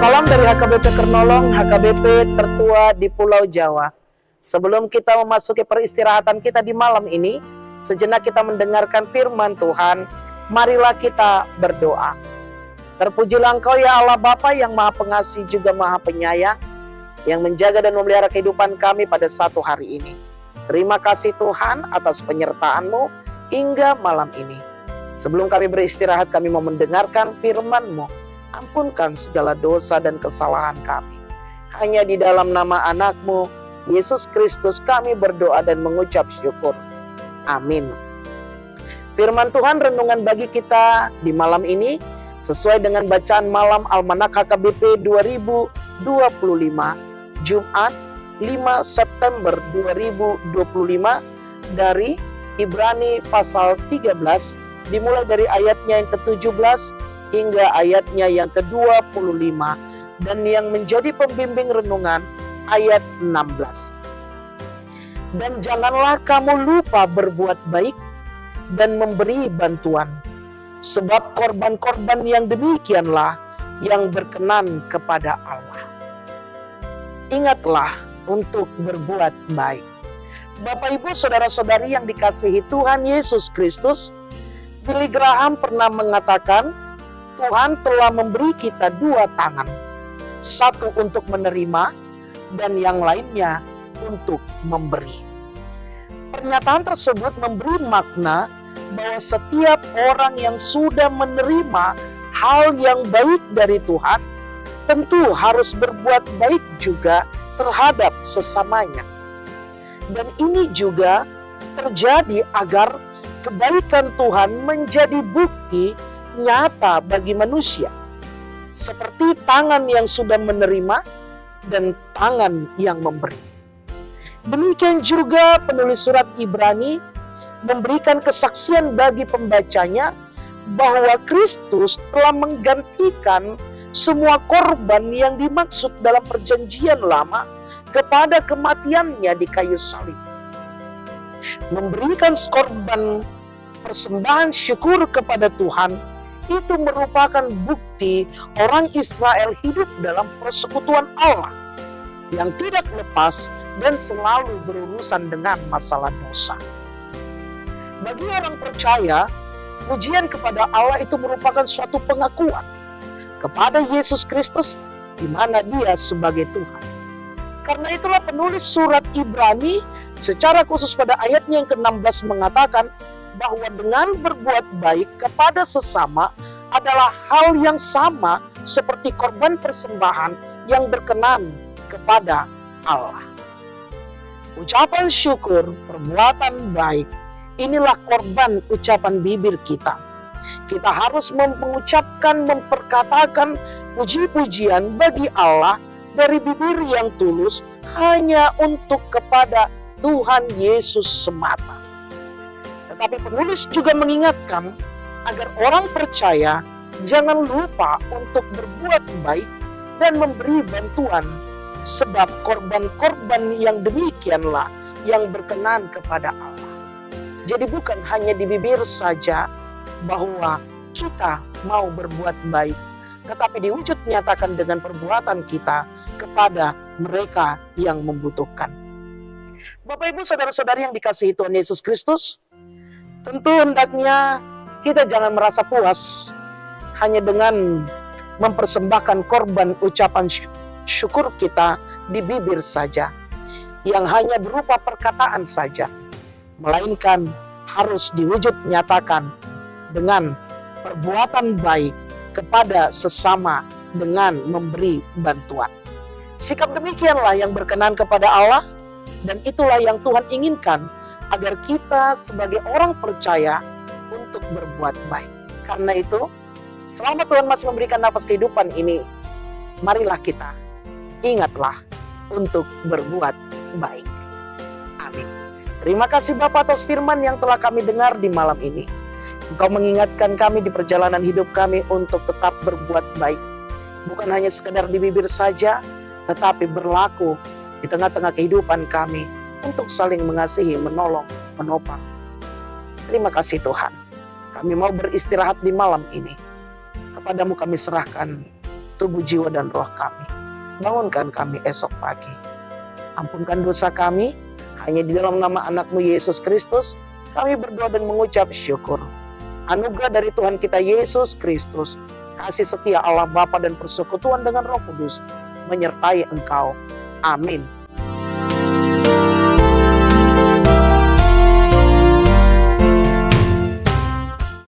Salam dari HKBP Kernolong, HKBP tertua di Pulau Jawa. Sebelum kita memasuki peristirahatan kita di malam ini, sejenak kita mendengarkan firman Tuhan. Marilah kita berdoa. Terpujilah Engkau ya Allah Bapa yang Maha Pengasih juga Maha Penyayang, yang menjaga dan memelihara kehidupan kami pada satu hari ini. Terima kasih Tuhan atas penyertaan-Mu hingga malam ini. Sebelum kami beristirahat, kami mau mendengarkan firman-Mu. Ampunkan segala dosa dan kesalahan kami. Hanya di dalam nama anak-Mu, Yesus Kristus, kami berdoa dan mengucap syukur. Amin. Firman Tuhan renungan bagi kita di malam ini sesuai dengan bacaan malam Almanak HKBP 2025, Jumat 5 September 2025 dari Ibrani pasal 13, dimulai dari ayatnya yang ke-17 hingga ayatnya yang ke-25, dan yang menjadi pembimbing renungan ayat 16. Dan janganlah kamu lupa berbuat baik dan memberi bantuan, sebab korban-korban yang demikianlah yang berkenan kepada Allah. Ingatlah untuk berbuat baik. Bapak, Ibu, saudara-saudari yang dikasihi Tuhan Yesus Kristus, Billy Graham pernah mengatakan, Tuhan telah memberi kita dua tangan, satu untuk menerima dan yang lainnya untuk memberi. Pernyataan tersebut memberi makna bahwa setiap orang yang sudah menerima hal yang baik dari Tuhan tentu harus berbuat baik juga terhadap sesamanya. Dan ini juga terjadi agar kebaikan Tuhan menjadi bukti nyata bagi manusia, seperti tangan yang sudah menerima dan tangan yang memberi. Demikian juga penulis surat Ibrani memberikan kesaksian bagi pembacanya bahwa Kristus telah menggantikan semua korban yang dimaksud dalam perjanjian lama kepada kematiannya di kayu salib. Memberikan korban persembahan syukur kepada Tuhan itu merupakan bukti orang Israel hidup dalam persekutuan Allah yang tidak lepas dan selalu berurusan dengan masalah dosa. Bagi orang percaya, pujian kepada Allah itu merupakan suatu pengakuan kepada Yesus Kristus di mana Dia sebagai Tuhan. Karena itulah penulis surat Ibrani secara khusus pada ayatnya yang ke-16 mengatakan bahwa dengan berbuat baik kepada sesama adalah hal yang sama seperti korban persembahan yang berkenan kepada Allah. Ucapan syukur, perbuatan baik, inilah korban ucapan bibir kita. Kita harus mengucapkan, memperkatakan puji-pujian bagi Allah dari bibir yang tulus hanya untuk kepada Tuhan Yesus semata. Tetapi penulis juga mengingatkan agar orang percaya jangan lupa untuk berbuat baik dan memberi bantuan, sebab korban-korban yang demikianlah yang berkenan kepada Allah. Jadi bukan hanya di bibir saja bahwa kita mau berbuat baik, tetapi diwujud nyatakan dengan perbuatan kita kepada mereka yang membutuhkan. Bapak, Ibu, saudara-saudari yang dikasihi Tuhan Yesus Kristus, tentu hendaknya kita jangan merasa puas hanya dengan mempersembahkan korban ucapan syukur kita di bibir saja, yang hanya berupa perkataan saja, melainkan harus diwujud nyatakan dengan perbuatan baik kepada sesama dengan memberi bantuan. Sikap demikianlah yang berkenan kepada Allah, dan itulah yang Tuhan inginkan agar kita sebagai orang percaya untuk berbuat baik. Karena itu, selama Tuhan masih memberikan nafas kehidupan ini, marilah kita ingatlah untuk berbuat baik. Amin. Terima kasih Bapak atas firman yang telah kami dengar di malam ini. Engkau mengingatkan kami di perjalanan hidup kami untuk tetap berbuat baik. Bukan hanya sekedar di bibir saja, tetapi berlaku di tengah-tengah kehidupan kami untuk saling mengasihi, menolong, menopang. Terima kasih Tuhan. Kami mau beristirahat di malam ini. Kepadamu kami serahkan tubuh, jiwa, dan roh kami. Bangunkan kami esok pagi. Ampunkan dosa kami, hanya di dalam nama anak-Mu Yesus Kristus, kami berdoa dan mengucap syukur. Anugerah dari Tuhan kita Yesus Kristus, kasih setia Allah Bapa dan persekutuan dengan Roh Kudus, menyertai engkau. Amin.